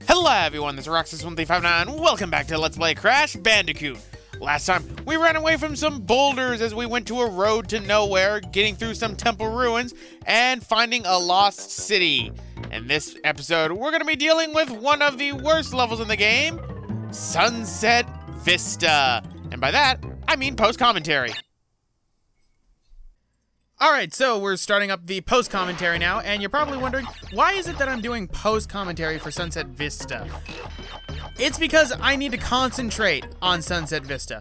Hello everyone, this is Roxas1359. Welcome back to Let's Play Crash Bandicoot. Last time, we ran away from some boulders as we went to a road to nowhere, getting through some temple ruins, and finding a lost city. In this episode, we're going to be dealing with one of the worst levels in the game, Sunset Vista. And by that, I mean post-commentary. Alright, so we're starting up the post-commentary now, and you're probably wondering, why is it that I'm doing post-commentary for Sunset Vista? It's because I need to concentrate on Sunset Vista.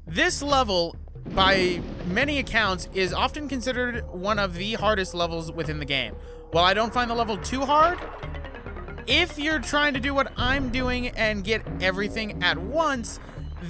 This level, by many accounts, is often considered one of the hardest levels within the game. While I don't find the level too hard, if you're trying to do what I'm doing and get everything at once,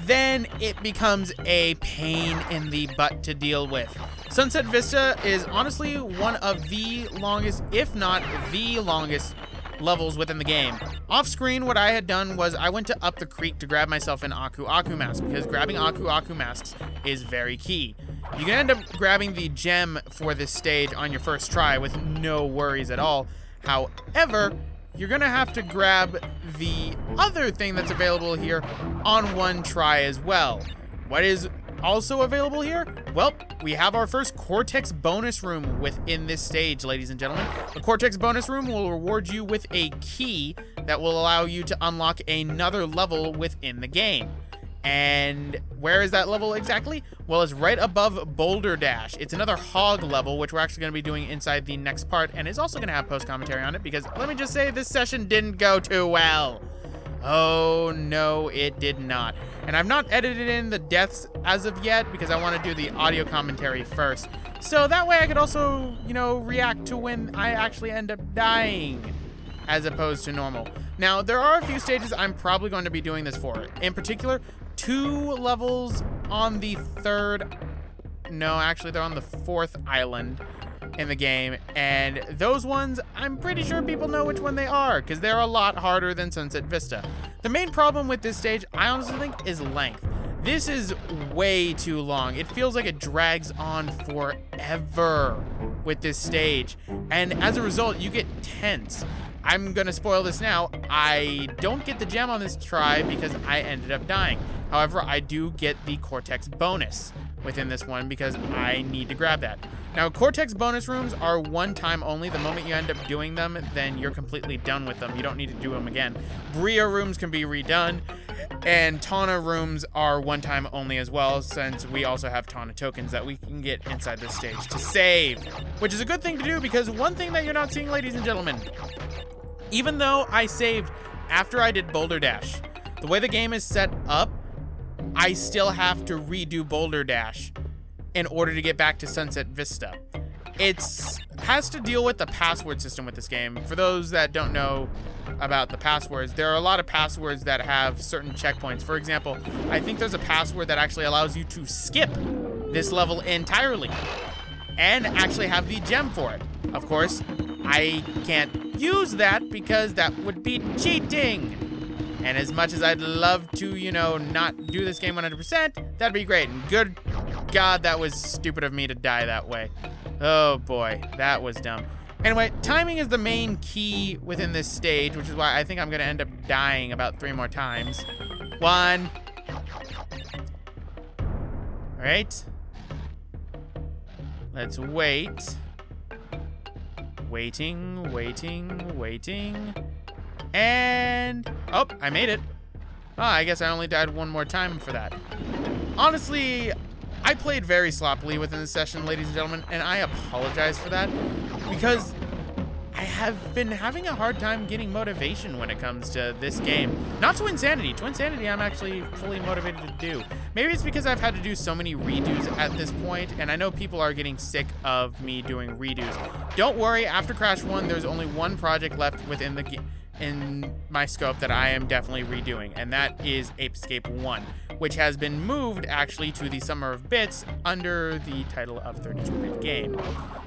then it becomes a pain in the butt to deal with. Sunset Vista is honestly one of the longest, if not the longest, levels within the game. Off screen, what I had done was I went to up the creek to grab myself an Aku Aku mask, because grabbing Aku Aku masks is very key. You can end up grabbing the gem for this stage on your first try with no worries at all. However, you're gonna have to grab the other thing that's available here on one try as well. What is also available here? Well, we have our first Cortex bonus room within this stage, ladies and gentlemen. The Cortex bonus room will reward you with a key that will allow you to unlock another level within the game. And where is that level exactly? Well, it's right above Boulder Dash. It's another hog level, which we're actually going to be doing inside the next part, and is also going to have post-commentary on it, because let me just say, this session didn't go too well. Oh, no, it did not. And I've not edited in the deaths as of yet, because I want to do the audio commentary first. So that way I could also, react to when I actually end up dying, as opposed to normal. Now, there are a few stages I'm probably going to be doing this for. In particular, 2 levels on the third, no, actually they're on the 4th island in the game, and those ones, I'm pretty sure people know which one they are, because they're a lot harder than Sunset Vista. The main problem with this stage, I honestly think, is length. This is way too long. It feels like it drags on forever with this stage, and as a result, you get tense. I'm gonna spoil this now. I don't get the gem on this try because I ended up dying. However, I do get the Cortex bonus within this one because I need to grab that. Now, Cortex bonus rooms are one time only. The moment you end up doing them, then you're completely done with them. You don't need to do them again. Bria rooms can be redone, and Tana rooms are one time only as well, since we also have Tana tokens that we can get inside this stage to save, which is a good thing to do, because one thing that you're not seeing, ladies and gentlemen, even though I saved after I did Boulder Dash, the way the game is set up, I still have to redo Boulder Dash in order to get back to Sunset Vista. It has to deal with the password system with this game. For those that don't know about the passwords, there are a lot of passwords that have certain checkpoints. For example, I think there's a password that actually allows you to skip this level entirely and actually have the gem for it. Of course, I can't use that because that would be cheating. And as much as I'd love to, not do this game 100%, that'd be great. And good God, that was stupid of me to die that way. Oh boy, that was dumb. Anyway, timing is the main key within this stage, which is why I think I'm gonna end up dying about 3 more times. 1. All right. Let's wait. Waiting. And, oh, I made it. Oh, I guess I only died 1 more time for that. Honestly, I played very sloppily within this session, ladies and gentlemen, and I apologize for that, because I have been having a hard time getting motivation when it comes to this game. Not to Insanity. To Insanity, I'm actually fully motivated to do. Maybe it's because I've had to do so many redos at this point, and I know people are getting sick of me doing redos. Don't worry, after Crash 1, there's only 1 project left within the game in my scope that I am definitely redoing, and that is Ape Escape 1, which has been moved actually to the Summer of Bits under the title of 32-bit game.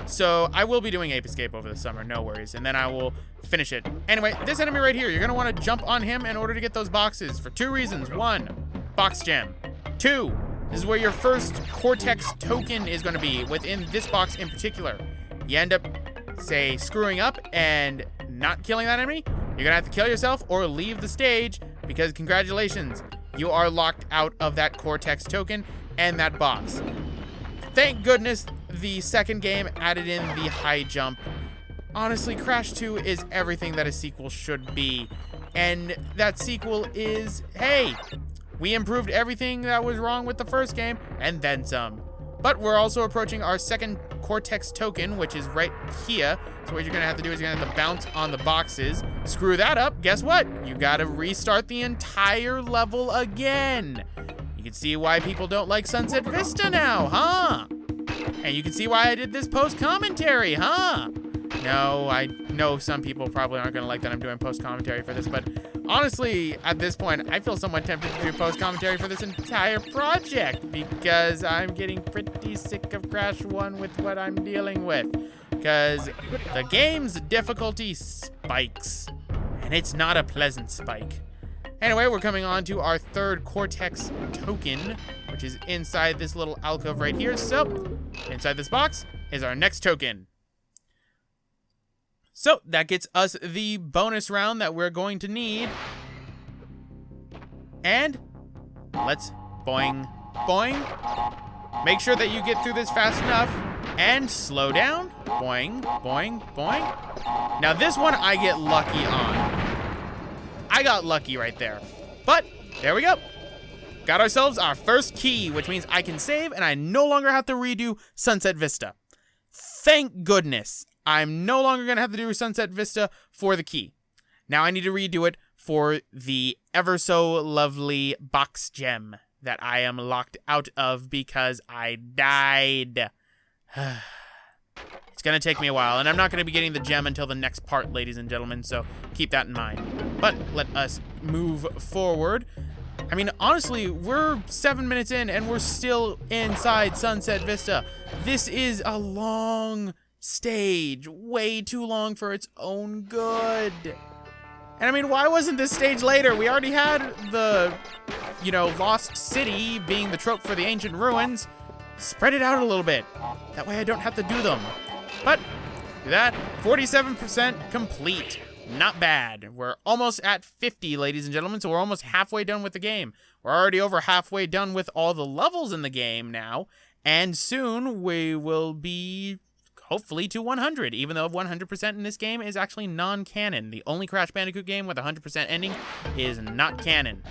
So I will be doing Ape Escape over the summer, no worries, and then I will finish it. Anyway, this enemy right here, you're gonna wanna jump on him in order to get those boxes for 2 reasons. 1, box gem. 2, this is where your first Cortex token is gonna be within this box in particular. You end up, say, screwing up and not killing that enemy, you're gonna have to kill yourself or leave the stage, because congratulations, you are locked out of that Cortex token and that box. Thank goodness the second game added in the high jump. Honestly, Crash 2 is everything that a sequel should be. And that sequel is, hey, we improved everything that was wrong with the first game, and then some. But we're also approaching our second Cortex token, which is right here. So what you're gonna have to do is you're gonna have to bounce on the boxes. Screw that up, guess what? You gotta restart the entire level again. You can see why people don't like Sunset Vista now, huh? And you can see why I did this post-commentary, huh? No, I know some people probably aren't gonna like that I'm doing post-commentary for this, but honestly, at this point, I feel somewhat tempted to do post-commentary for this entire project because I'm getting pretty sick of Crash 1 with what I'm dealing with. Because the game's difficulty spikes, and it's not a pleasant spike. Anyway, we're coming on to our third Cortex token, which is inside this little alcove right here. So, inside this box is our next token. So, that gets us the bonus round that we're going to need. And let's boing, boing. Make sure that you get through this fast enough and slow down. Boing, boing, boing. Now this one I get lucky on. I got lucky right there. But there we go. Got ourselves our first key, which means I can save and I no longer have to redo Sunset Vista. Thank goodness. I'm no longer going to have to do Sunset Vista for the key. Now I need to redo it for the ever so lovely box gem that I am locked out of because I died. It's going to take me a while, and I'm not going to be getting the gem until the next part, ladies and gentlemen, so keep that in mind. But let us move forward. I mean, honestly, we're 7 minutes in, and we're still inside Sunset Vista. This is a long stage, way too long for its own good. And I mean, why wasn't this stage later? We already had the, Lost City being the trope for the ancient ruins. Spread it out a little bit. That way I don't have to do them. But, do that, 47% complete. Not bad. We're almost at 50, ladies and gentlemen, so we're almost halfway done with the game. We're already over halfway done with all the levels in the game now, and soon we will be hopefully to 100, even though 100% in this game is actually non-canon. The only Crash Bandicoot game with 100% ending is not canon.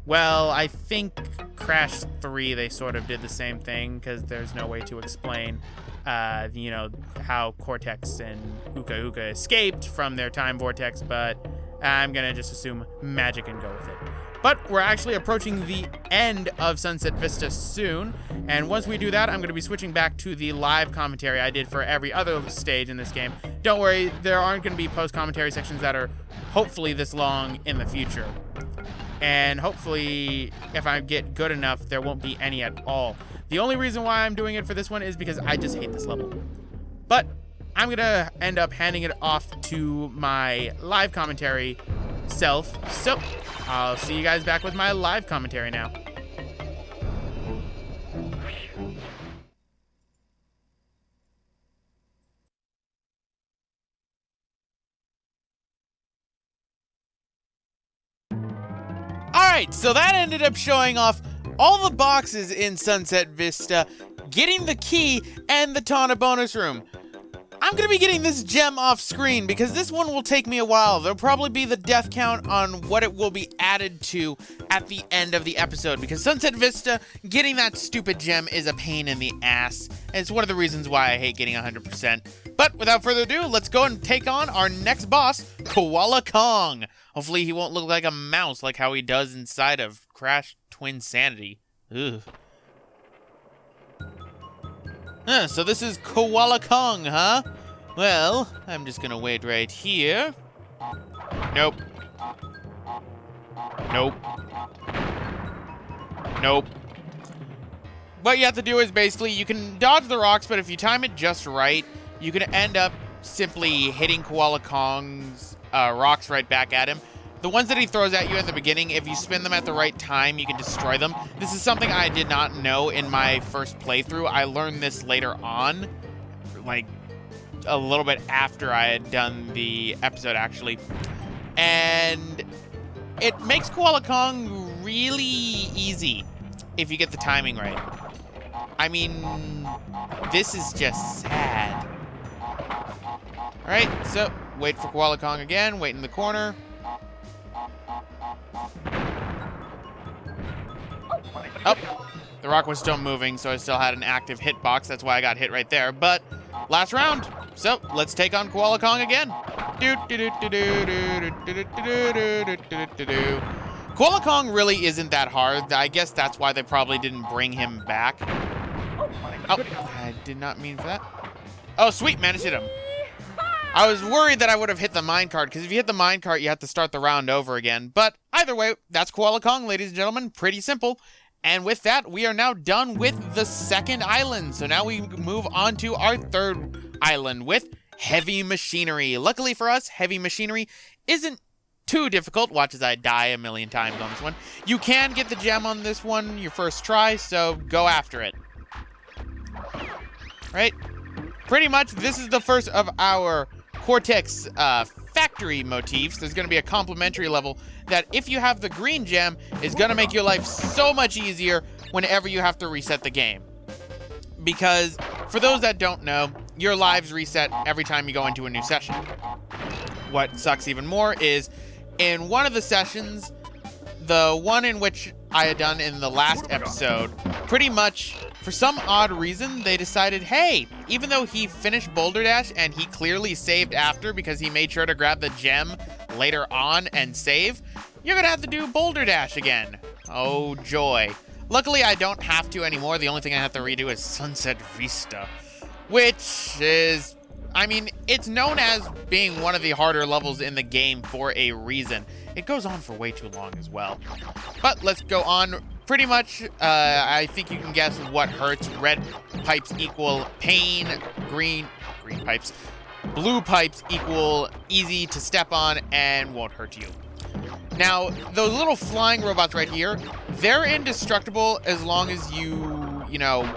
Well, I think Crash 3, they sort of did the same thing, because there's no way to explain, how Cortex and Uka Uka escaped from their time vortex, but I'm gonna just assume magic and go with it. But we're actually approaching the end of Sunset Vista soon, and once we do that, I'm going to be switching back to the live commentary I did for every other stage in this game. Don't worry, there aren't going to be post-commentary sections that are hopefully this long in the future. And hopefully, if I get good enough, there won't be any at all. The only reason why I'm doing it for this one is because I just hate this level. But I'm going to end up handing it off to my live commentary self. So, I'll see you guys back with my live commentary now. Alright, so that ended up showing off all the boxes in Sunset Vista, getting the key, and the Tana bonus room. I'm going to be getting this gem off screen because this one will take me a while. There'll probably be the death count on what it will be added to at the end of the episode because Sunset Vista, getting that stupid gem is a pain in the ass. And it's one of the reasons why I hate getting 100%. But without further ado, let's go and take on our next boss, Koala Kong. Hopefully he won't look like a mouse like how he does inside of Crash Twinsanity. Ugh. So this is Koala Kong, huh? Well, I'm just gonna wait right here. Nope. Nope. Nope. What you have to do is basically, you can dodge the rocks, but if you time it just right, you can end up simply hitting Koala Kong's rocks right back at him. The ones that he throws at you in the beginning, if you spin them at the right time, you can destroy them. This is something I did not know in my first playthrough. I learned this later on, like a little bit after I had done the episode, actually. And it makes Koala Kong really easy if you get the timing right. I mean, this is just sad. Alright, so wait for Koala Kong again, wait in the corner. Oh, the rock was still moving, so I still had an active hitbox. That's why I got hit right there. But last round, so let's take on Koala Kong again. Koala Kong really isn't that hard. I guess that's why they probably didn't bring him back. Oh, I did not mean for that. Oh, sweet, managed to hit him. I was worried that I would have hit the minecart, because if you hit the minecart, you have to start the round over again. But either way, that's Koala Kong, ladies and gentlemen. Pretty simple. And with that, we are now done with the second island. So now we move on to our third island with heavy machinery. Luckily for us, heavy machinery isn't too difficult. Watch as I die a million times on this one. You can get the gem on this one your first try, so go after it. Right? Pretty much, this is the first of our Cortex factory motifs. There's going to be a complimentary level that, if you have the green gem, is going to make your life so much easier whenever you have to reset the game. Because, for those that don't know, your lives reset every time you go into a new session. What sucks even more is, in one of the sessions, the one in which I had done in the last episode, pretty much, for some odd reason, they decided, hey, even though he finished Boulder Dash and he clearly saved after because he made sure to grab the gem later on and save, you're gonna have to do Boulder Dash again. Oh, joy. Luckily, I don't have to anymore. The only thing I have to redo is Sunset Vista, which is, I mean, it's known as being one of the harder levels in the game for a reason. It goes on for way too long as well. But let's go on. Pretty much, I think you can guess what hurts. Red pipes equal pain. Green pipes. Blue pipes equal easy to step on and won't hurt you. Now, those little flying robots right here, they're indestructible as long as you know,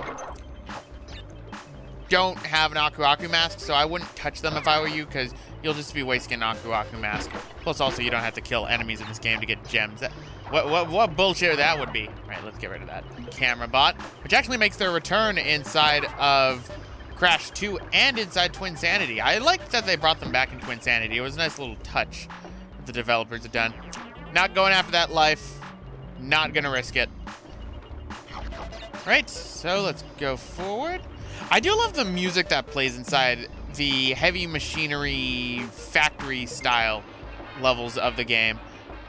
don't have an Aku Aku mask, so I wouldn't touch them if I were you, because you'll just be wasting an Aku Aku mask. Plus, also, you don't have to kill enemies in this game to get gems. What bullshit that would be. All right, let's get rid of that. Camera bot, which actually makes their return inside of Crash 2 and inside Twinsanity. I like that they brought them back in Twinsanity. It was a nice little touch that the developers have done. Not going after that life. Not gonna risk it. Right, so let's go forward. I do love the music that plays inside the heavy machinery factory style levels of the game.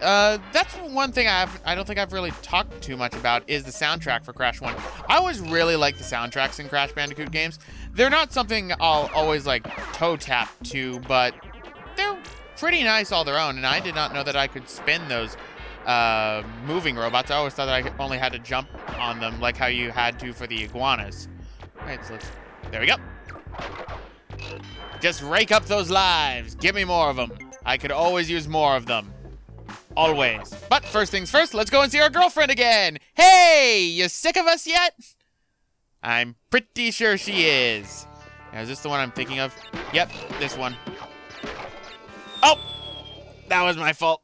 That's one thing I don't think I've really talked too much about is the soundtrack for Crash 1. I always really like the soundtracks in Crash Bandicoot games. They're not something I'll always like toe tap to, but they're pretty nice all their own, and I did not know that I could spin those moving robots. I always thought that I only had to jump on them like how you had to for the iguanas. All right, so there we go. Just rake up those lives. Give me more of them. I could always use more of them. Always. But first things first, let's go and see our girlfriend again. Hey, you sick of us yet? I'm pretty sure she is. Now, is this the one I'm thinking of? Yep, this one. Oh, that was my fault.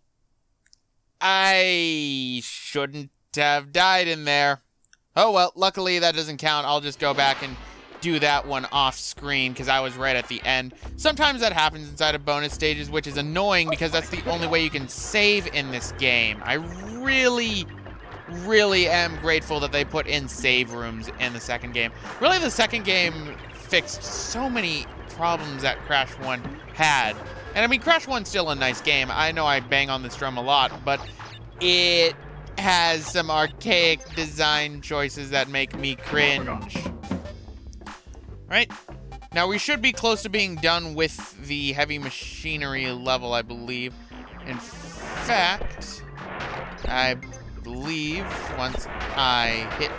I shouldn't have died in there. Oh, well, luckily that doesn't count. I'll just go back and do that one off screen because I was right at the end. Sometimes that happens inside of bonus stages, which is annoying because that's the only way you can save in this game. I really am grateful that they put in save rooms in the second game. Really, the second game fixed so many problems that Crash 1 had. And I mean, Crash 1's still a nice game. I know I bang on this drum a lot, but it has some archaic design choices that make me cringe. Right? Now, we should be close to being done with the heavy machinery level, I believe. In fact, I believe once I hit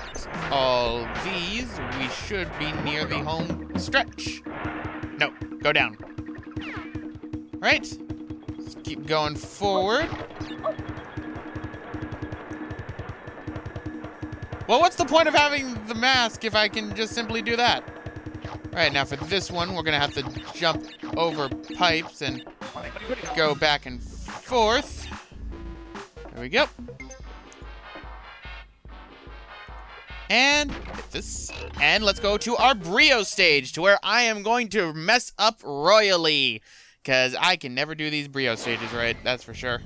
all these, we should be near the home stretch. No, go down. Right? Let's keep going forward. Well, what's the point of having the mask if I can just simply do that? Alright, now for this one, we're gonna have to jump over pipes and go back and forth. There we go. And hit this. And let's go to our Brio stage, to where I am going to mess up royally. Because I can never do these Brio stages right, that's for sure.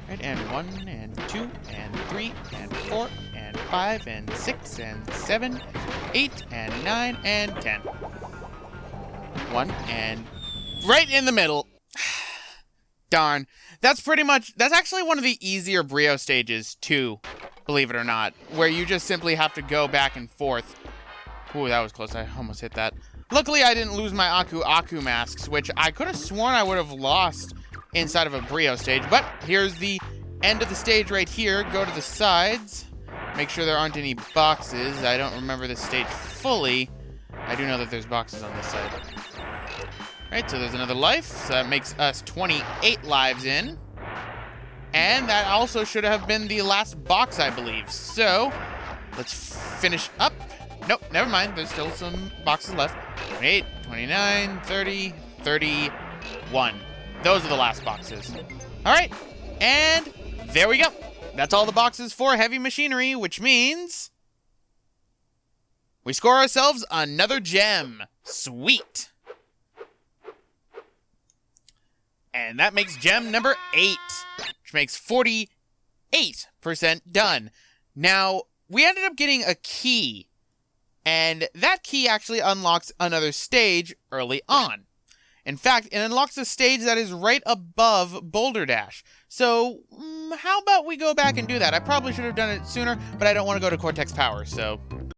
Right, and 1, and 2, and 3, and 4, and 5, and 6, and 7, 8, and 9, and 10. 1, and right in the middle. Darn. That's actually one of the easier Brio stages, too, believe it or not, where you just simply have to go back and forth. Ooh, that was close. I almost hit that. Luckily, I didn't lose my Aku masks, which I could have sworn I would have lost inside of a Brio stage. But here's the end of the stage right here. Go to the sides. Make sure there aren't any boxes. I don't remember this stage fully. I do know that there's boxes on this side. Right, so there's another life. So that makes us 28 lives in. And that also should have been the last box, I believe. So, let's finish up. Nope, never mind. There's still some boxes left. 28, 29, 30, 31. Those are the last boxes. All right, and there we go. That's all the boxes for heavy machinery, which means we score ourselves another gem. Sweet. And that makes gem number 8, which makes 48% done. Now, we ended up getting a key, and that key actually unlocks another stage early on. In fact, it unlocks a stage that is right above Boulder Dash. So, how about we go back and do that? I probably should have done it sooner, but I don't want to go to Cortex Power, so